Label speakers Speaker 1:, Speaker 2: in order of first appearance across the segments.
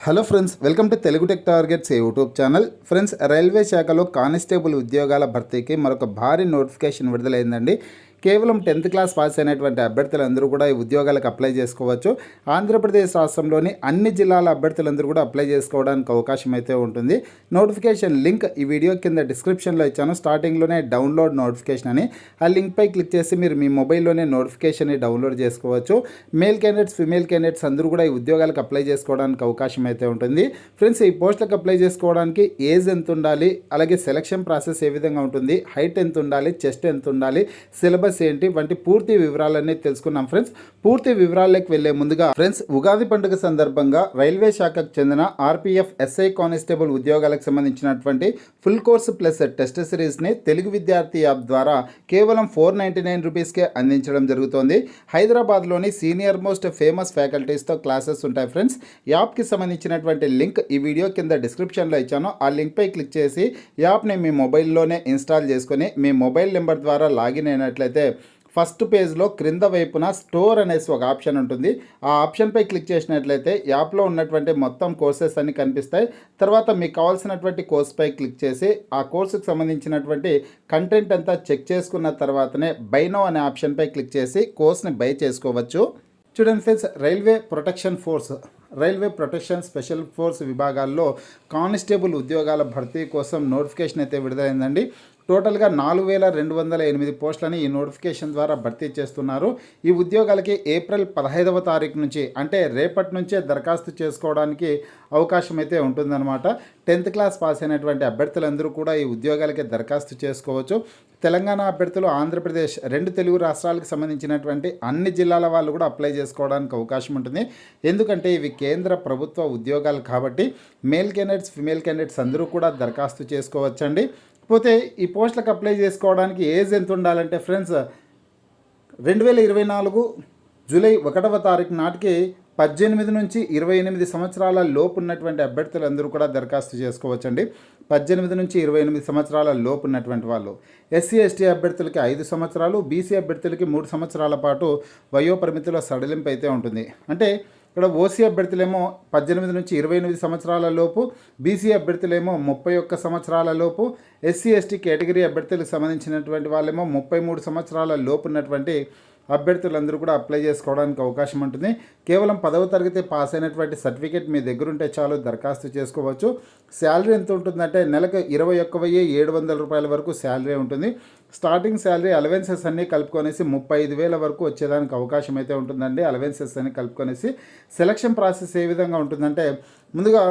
Speaker 1: Hello friends, welcome to Telugu tech targets YouTube channel. Friends, railway శాఖలో constable ఉద్యోగాల భర్తీకి మరొక భారీ నోటిఫికేషన్ విడుదలైందండి. కేవలం 10th క్లాస్ పాస్ అయినటువంటి అభ్యర్థులందరూ కూడా ఈ ఉద్యోగాలకు అప్లై చేసుకోవచ్చు. ఆంధ్రప్రదేశ్ రాష్ట్రంలోని అన్ని జిల్లాల అభ్యర్థులందరూ కూడా అప్లై చేసుకోవడానికి అవకాశం అయితే ఉంటుంది. నోటిఫికేషన్ లింక్ ఈ వీడియో కింద డిస్క్రిప్షన్లో ఇచ్చాను. స్టార్టింగ్లోనే డౌన్లోడ్ నోటిఫికేషన్ అని ఆ లింక్పై క్లిక్ చేసి మీరు మీ మొబైల్లోనే నోటిఫికేషన్ని డౌన్లోడ్ చేసుకోవచ్చు. మేల్ క్యాండిడేట్స్, ఫిమేల్ క్యాండిడేట్స్ అందరూ కూడా ఈ ఉద్యోగాలకు అప్లై చేసుకోవడానికి అవకాశం అయితే ఉంటుంది. ఫ్రెండ్స్, ఈ పోస్టులకు అప్లై చేసుకోవడానికి ఏజ్ ఎంత ఉండాలి, అలాగే సెలక్షన్ ప్రాసెస్ ఏ విధంగా ఉంటుంది, హైట్ ఎంత ఉండాలి, చెస్ట్ ఎంత ఉండాలి, సిలబస్ ఏంటి వంటి పూర్తి వివరాలన్నీ తెలుసుకున్నాం. ఫ్రెండ్స్, పూర్తి వివరాల్లోకి వెళ్లే ముందుగా ఫ్రెండ్స్, ఉగాది పండుగ సందర్భంగా రైల్వే శాఖకు చెందిన ఆర్పీఎఫ్ ఎస్ఐ కానిస్టేబుల్ ఉద్యోగాలకు సంబంధించినటువంటి ఫుల్ కోర్సు ప్లస్ టెస్ట్ సిరీస్ని తెలుగు విద్యార్థి యాప్ ద్వారా కేవలం 499 రూపీస్కే అందించడం జరుగుతోంది. హైదరాబాద్లోని సీనియర్ మోస్ట్ ఫేమస్ ఫ్యాకల్టీస్తో క్లాసెస్ ఉంటాయి. ఫ్రెండ్స్, యాప్కి సంబంధించినటువంటి లింక్ ఈ వీడియో కింద డిస్క్రిప్షన్లో ఇచ్చాను. ఆ లింక్పై క్లిక్ చేసి యాప్ని మీ మొబైల్లోనే ఇన్స్టాల్ చేసుకొని మీ మొబైల్ నెంబర్ ద్వారా లాగిన్ అయినట్లయితే ఫస్ట్ పేజ్లో క్రింద వైపున స్టోర్ అనేసి ఒక ఆప్షన్ ఉంటుంది. ఆ ఆప్షన్పై క్లిక్ చేసినట్లయితే యాప్లో ఉన్నటువంటి మొత్తం కోర్సెస్ అన్ని కనిపిస్తాయి. తర్వాత మీకు కావాల్సినటువంటి కోర్సుపై క్లిక్ చేసి ఆ కోర్సుకు సంబంధించినటువంటి కంటెంట్ అంతా చెక్ చేసుకున్న తర్వాతనే బై నౌ అనే ఆప్షన్పై క్లిక్ చేసి కోర్స్ని బై చేసుకోవచ్చు. చూడండి friends, railway protection special force విభాగాల్లో కానిస్టేబుల్ ఉద్యోగాల భర్తీ కోసం నోటిఫికేషన్ అయితే విడుదలైందండి. టోటల్గా 4208 పోస్టులని ఈ నోటిఫికేషన్ ద్వారా భర్తీ చేస్తున్నారు. ఈ ఉద్యోగాలకి ఏప్రిల్ 15వ తారీఖు నుంచి, అంటే రేపటి నుంచే దరఖాస్తు చేసుకోవడానికి అవకాశం అయితే ఉంటుందన్నమాట. 10th క్లాస్ పాస్ అయినటువంటి అభ్యర్థులందరూ కూడా ఈ ఉద్యోగాలకి దరఖాస్తు చేసుకోవచ్చు. తెలంగాణ అభ్యర్థులు, ఆంధ్రప్రదేశ్, 2 తెలుగు రాష్ట్రాలకు సంబంధించినటువంటి అన్ని జిల్లాల వాళ్ళు కూడా అప్లై చేసుకోవడానికి అవకాశం ఉంటుంది. ఎందుకంటే ఇవి కేంద్ర ప్రభుత్వ ఉద్యోగాలు కాబట్టి మేల్ క్యాండిడేట్స్, ఫిమేల్ క్యాండిడేట్స్ అందరూ కూడా దరఖాస్తు చేసుకోవచ్చండి. పోతే ఈ పోస్టులకు అప్లై చేసుకోవడానికి ఏజ్ ఎంత ఉండాలంటే ఫ్రెండ్స్, 2024 జూలై 1వ తారీఖు నాటికి 18 నుంచి 28 సంవత్సరాల లోపు ఉన్నటువంటి అభ్యర్థులందరూ కూడా దరఖాస్తు చేసుకోవచ్చండి. 18 నుంచి 28 సంవత్సరాల లోపు ఉన్నటువంటి వాళ్ళు. ఎస్సీ ఎస్టీ అభ్యర్థులకి 5 సంవత్సరాలు, బీసీ అభ్యర్థులకి 3 సంవత్సరాల పాటు వయోపరిమితిలో సడలింపు అయితే ఉంటుంది. అంటే ఇక్కడ ఓసీ అభ్యర్థులేమో 18 నుంచి 28 సంవత్సరాల లోపు, బీసీ అభ్యర్థులేమో 31 సంవత్సరాల లోపు, ఎస్సీ ఎస్టీ కేటగిరీ అభ్యర్థులకు సంబంధించినటువంటి వాళ్ళేమో 33 సంవత్సరాల లోపు ఉన్నటువంటి అభ్యర్థులందరూ కూడా అప్లై చేసుకోవడానికి అవకాశం ఉంటుంది. కేవలం 10వ తరగతి పాస్ అయినటువంటి సర్టిఫికేట్ మీ దగ్గర ఉంటే చాలు, దరఖాస్తు చేసుకోవచ్చు. శాలరీ ఎంత ఉంటుందంటే నెలకు 21,700 రూపాయల వరకు శాలరీ ఉంటుంది. స్టార్టింగ్ శాలరీ అలవెన్సెస్ అన్నీ కలుపుకొనేసి 35,000 వరకు వచ్చేదానికి అవకాశం అయితే ఉంటుందండి. అలవెన్సెస్ అన్నీ కలుపుకొనేసి సెలక్షన్ ప్రాసెస్ ఏ విధంగా ఉంటుందంటే, ముందుగా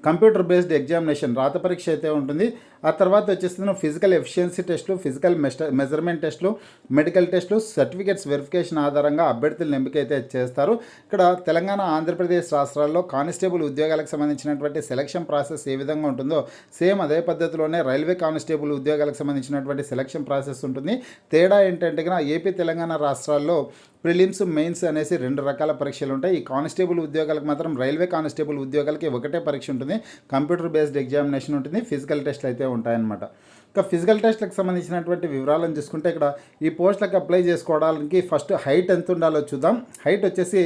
Speaker 1: కంప్యూటర్ బేస్డ్ ఎగ్జామినేషన్, రాత పరీక్ష అయితే ఉంటుంది. ఆ తర్వాత వచ్చేస్తున్న ఫిజికల్ ఎఫిషియన్సీ టెస్టులు, ఫిజికల్ మెజర్మెంట్ టెస్టులు, మెడికల్ టెస్టులు, సర్టిఫికేట్స్ వెరిఫికేషన్ ఆధారంగా అభ్యర్థులను ఎంపిక అయితే చేస్తారు. ఇక్కడ తెలంగాణ, ఆంధ్రప్రదేశ్ రాష్ట్రాల్లో కానిస్టేబుల్ ఉద్యోగాలకు సంబంధించినటువంటి సెలక్షన్ ప్రాసెస్ ఏ విధంగా ఉంటుందో సేమ్ అదే పద్ధతిలోనే రైల్వే కానిస్టేబుల్ ఉద్యోగాలకు సంబంధించినటువంటి సెలక్షన్ ప్రాసెస్ ఉంటుంది. తేడా ఏంటంటే కనుక ఏపీ, తెలంగాణ రాష్ట్రాల్లో ప్రిలిమ్స్, మెయిన్స్ అనేసి 2 రకాల పరీక్షలు ఉంటాయి. ఈ కానిస్టేబుల్ ఉద్యోగాలకు మాత్రం, రైల్వే కానిస్టేబుల్ ఉద్యోగాలకి ఒకటే పరీక్ష ఉంటుంది. కంప్యూటర్ బేస్డ్ ఎగ్జామినేషన్ ఉంటుంది, ఫిజికల్ టెస్ట్లు అయితే ఉంటాయన్నమాట. ఇంకా ఫిజికల్ టెస్ట్లకు సంబంధించినటువంటి వివరాలను చూసుకుంటే, ఇక్కడ ఈ పోస్టులకు అప్లై చేసుకోవడానికి ఫస్ట్ హైట్ ఎంత ఉండాలో చూద్దాం. హైట్ వచ్చేసి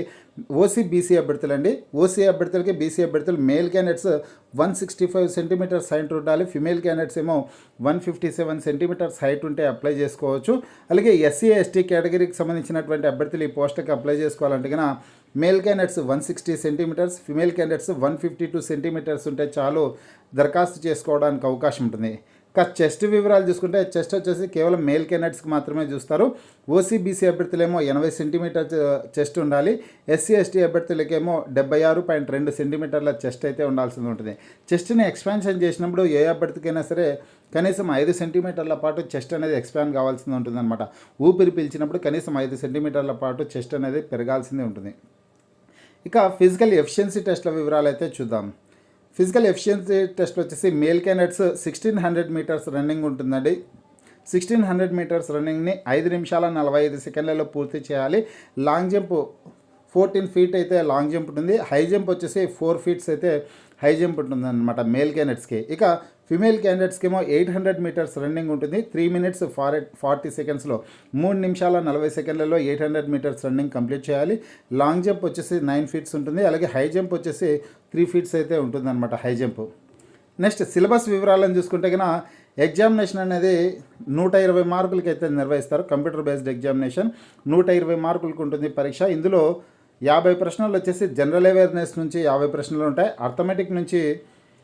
Speaker 1: ఓసీ, బీసీ అభ్యర్థులండి. ఓసీ అభ్యర్థులకి, బీసీ అభ్యర్థులు మేల్ క్యాండిడేట్స్ 165 సెంటీమీటర్స్ హైట్ ఉండాలి. ఫిమేల్ క్యాండిడేట్స్ ఏమో 157 సెంటీమీటర్స్ హైట్ ఉంటే అప్లై చేసుకోవచ్చు. అలాగే ఎస్సీ ఎస్టీ కేటగిరీకి సంబంధించినటువంటి అభ్యర్థులు ఈ పోస్టులకు అప్లై చేసుకోవాలంటే కనుక male candidates 160 centimetres, female candidates 152 centimetres ఉంటే చాలు, దరఖాస్తు చేసుకోవడానికి అవకాశం ఉంటుంది. ఇంకా చెస్ట్ వివరాలు చూసుకుంటే, చెస్ట్ వచ్చేసి కేవలం మేల్ క్యాండిడేట్స్కి మాత్రమే చూస్తారు. ఓసీ, బీసీ అభ్యర్థులేమో 80 సెంటీమీటర్ చెస్ట్ ఉండాలి. ఎస్సీ ఎస్టీ అభ్యర్థులకేమో 76.2 సెంటీమీటర్ల చెస్ట్ అయితే ఉండాల్సి ఉంటుంది. చెస్ట్ని ఎక్స్పాన్షన్ చేసినప్పుడు ఏ అభ్యర్థికైనా సరే కనీసం 5 సెంటీమీటర్ల పాటు చెస్ట్ అనేది ఎక్స్పాండ్ కావాల్సి ఉంటుందన్నమాట. ఊపిరి పీల్చినప్పుడు కనీసం 5 సెంటీమీటర్ల పాటు చెస్ట్ అనేది పెరగాల్సిందే ఉంటుంది. ఇక ఫిజికల్ ఎఫిషియన్సీ టెస్ట్ల వివరాలు అయితే చూద్దాం. ఫిజికల్ ఎఫిషియన్సీ టెస్ట్ వచ్చేసి మేల్ క్యాండిడేట్స్ 1600 మీటర్స్ రన్నింగ్ ఉంటుందండి. 1600 మీటర్స్ రన్నింగ్ని 5 నిమిషాల 45 సెకండ్లలో పూర్తి చేయాలి. లాంగ్ జంప్ 14 ఫీట్ అయితే లాంగ్ జంప్ ఉంటుంది. హై జంప్ వచ్చేసి 4 ఫీట్స్ అయితే హై జంప్ ఉంటుంది అనమాట మేల్ క్యాండిడేట్స్కి. ఇక ఫిమేల్ క్యాండిడేట్స్కి ఏమో 800 మీటర్స్ రన్నింగ్ ఉంటుంది. 3 మినిట్స్ 40 సెకండ్స్లో 3 నిమిషాల 40 సెకండ్లలో 800 మీటర్స్ రన్నింగ్ కంప్లీట్ చేయాలి. లాంగ్ జంప్ వచ్చేసి 9 ఫీట్స్ ఉంటుంది. అలాగే హై జంప్ వచ్చేసి 3 ఫీట్స్ అయితే ఉంటుంది అనమాట హై జంప్. నెక్స్ట్ సిలబస్ వివరాలను చూసుకుంటే కన్నా ఎగ్జామినేషన్ అనేది 120 మార్కులకి అయితే నిర్వహిస్తారు. కంప్యూటర్ బేస్డ్ ఎగ్జామినేషన్ 120 మార్కులకు ఉంటుంది పరీక్ష. ఇందులో 50 ప్రశ్నలు వచ్చేసి జనరల్ అవేర్నెస్ నుంచి 50 ప్రశ్నలు ఉంటాయి. అర్థమెటిక్ నుంచి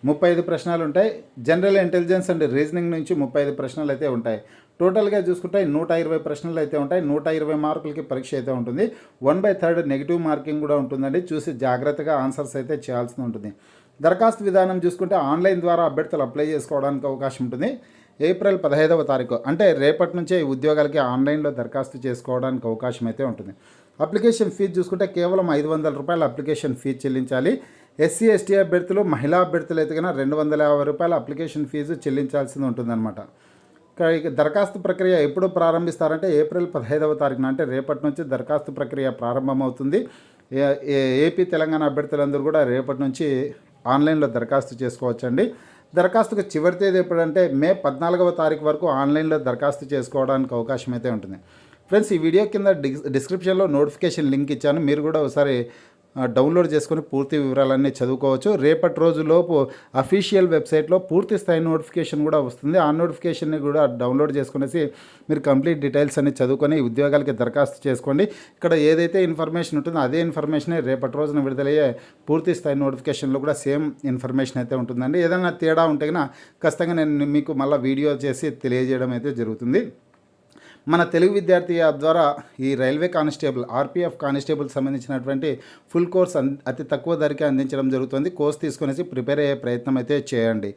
Speaker 1: 35 ప్రశ్నలు ఉంటాయి. జనరల్ ఇంటెలిజెన్స్ అండ్ రీజనింగ్ నుంచి 35 ప్రశ్నలు అయితే ఉంటాయి. టోటల్గా చూసుకుంటే 120 ప్రశ్నలు అయితే ఉంటాయి. 120 మార్కులకి పరీక్ష అయితే ఉంటుంది. 1/3 నెగిటివ్ మార్కింగ్ కూడా ఉంటుందండి. చూసి జాగ్రత్తగా ఆన్సర్స్ అయితే చేయాల్సి ఉంటుంది. దరఖాస్తు విధానం చూసుకుంటే ఆన్లైన్ ద్వారా అభ్యర్థులు అప్లై చేసుకోవడానికి అవకాశం ఉంటుంది. ఏప్రిల్ 15వ తారీఖు అంటే రేపటి నుంచే ఈ ఉద్యోగాలకి ఆన్లైన్లో దరఖాస్తు చేసుకోవడానికి అవకాశం అయితే ఉంటుంది. అప్లికేషన్ ఫీజు చూసుకుంటే కేవలం 500 రూపాయల అప్లికేషన్ ఫీజు చెల్లించాలి. ఎస్సీ ఎస్టీ అభ్యర్థులు మహిళా అభ్యర్థులు అయితే కన్నా 250 రూపాయల అప్లికేషన్ ఫీజు చెల్లించాల్సింది ఉంటుందన్నమాట. ఇక దరఖాస్తు ప్రక్రియ ఎప్పుడు ప్రారంభిస్తారంటే ఏప్రిల్ 15వ తారీఖున అంటే రేపటి నుంచి దరఖాస్తు ప్రక్రియ ప్రారంభమవుతుంది. ఏపీ తెలంగాణ అభ్యర్థులందరూ కూడా రేపటి నుంచి ఆన్లైన్లో దరఖాస్తు చేసుకోవచ్చండి. దరఖాస్తుకు చివరి తేదీ ఎప్పుడంటే మే 14వ తారీఖు వరకు ఆన్లైన్లో దరఖాస్తు చేసుకోవడానికి అవకాశం అయితే ఉంటుంది. ఫ్రెండ్స్, ఈ వీడియో కింద డిస్క్రిప్షన్లో నోటిఫికేషన్ లింక్ ఇచ్చాను. మీరు కూడా ఒకసారి డౌన్లోడ్ చేసుకొని పూర్తి వివరాలన్నీ చదువుకోవచ్చు. రేపటి రోజులోపు అఫీషియల్ వెబ్సైట్లో పూర్తి స్థాయి నోటిఫికేషన్ కూడా వస్తుంది. ఆ నోటిఫికేషన్ని కూడా డౌన్లోడ్ చేసుకునేసి మీరు కంప్లీట్ డీటెయిల్స్ అన్ని చదువుకొని ఉద్యోగాలకి దరఖాస్తు చేసుకోండి. ఇక్కడ ఏదైతే ఇన్ఫర్మేషన్ ఉంటుందో అదే ఇన్ఫర్మేషనే రేపటి రోజున విడుదలయ్యే పూర్తి స్థాయి నోటిఫికేషన్లో కూడా సేమ్ ఇన్ఫర్మేషన్ అయితే ఉంటుందండి. ఏదైనా తేడా ఉంటే కన్నా ఖచ్చితంగా నేను మీకు మళ్ళీ వీడియో చేసి తెలియజేయడం అయితే జరుగుతుంది. మన తెలుగు విద్యార్థి యాప్ ద్వారా ఈ రైల్వే కానిస్టేబుల్ ఆర్పీఎఫ్ కానిస్టేబుల్ సంబంధించినటువంటి ఫుల్ కోర్స్ అతి తక్కువ ధరకే అందించడం జరుగుతుంది. కోర్స్ తీసుకునేసి ప్రిపేర్ అయ్యే ప్రయత్నం అయితే చేయండి.